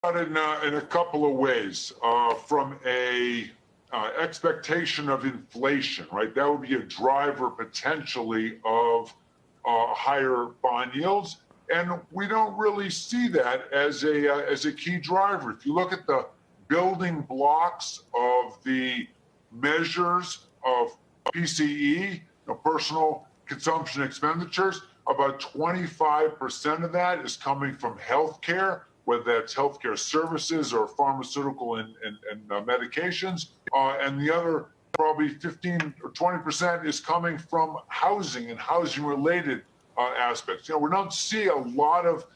In a couple of ways. From a expectation of inflation, right? That would be a driver potentially of higher bond yields, and we don't really see that as a key driver. If you look at the building blocks of the measures of PCE, personal consumption expenditures, about 25% of that is coming from healthcare, whether that's healthcare services or pharmaceutical and medications. And the other probably 15 or 20% is coming from housing and housing related aspects. We don't see a lot of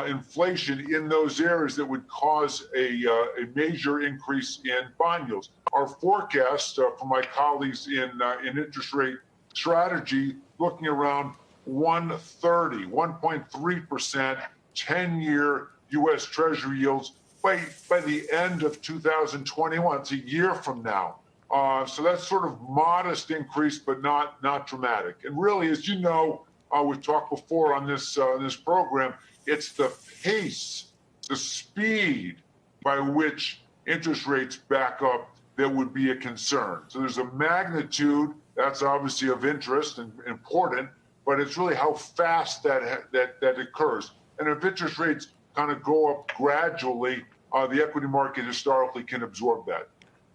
inflation in those areas that would cause a major increase in bond yields. Our forecast from my colleagues in interest rate strategy looking around 1.3% 10-year U.S. Treasury yields by the end of 2021. It's a year from now. So that's sort of modest increase, but not dramatic. And really, as you know, we've talked before on this program, it's the pace, the speed by which interest rates back up that would be a concern. So there's a magnitude that's obviously of interest and important, but it's really how fast that occurs. And if interest rates kind of go up gradually, the equity market historically can absorb that.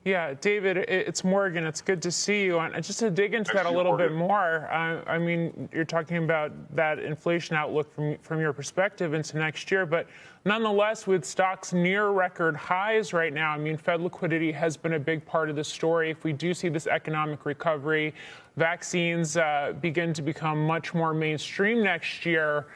Yeah, David, it's Morgan. It's good to see you. And just to dig into that a little bit more, I mean, you're talking about that inflation outlook from your perspective into next year, but nonetheless, with stocks near record highs right now, I mean, Fed liquidity has been a big part of the story. If we do see this economic recovery, vaccines begin to become much more mainstream next year,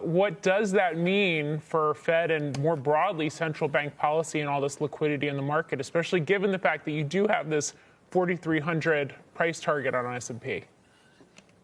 what does that mean for Fed and more broadly central bank policy and all this liquidity in the market, especially given the fact that you do have this 4,300 price target on S&P?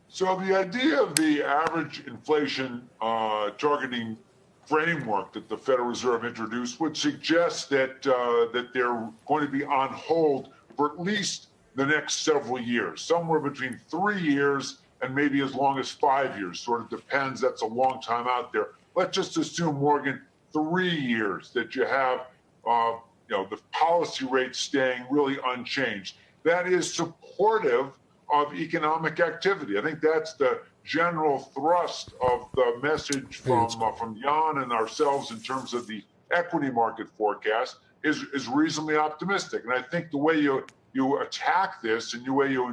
So the idea of the average inflation targeting framework that the Federal Reserve introduced would suggest that they're going to be on hold for at least the next several years, somewhere between 3 years and maybe as long as 5 years. Sort of depends. That's a long time out there. Let's just assume, Morgan, 3 years that you have, the policy rate staying really unchanged. That is supportive of economic activity. I think that's the general thrust of the message from Jan and ourselves in terms of the equity market forecast is reasonably optimistic. And I think the way you attack this and the way you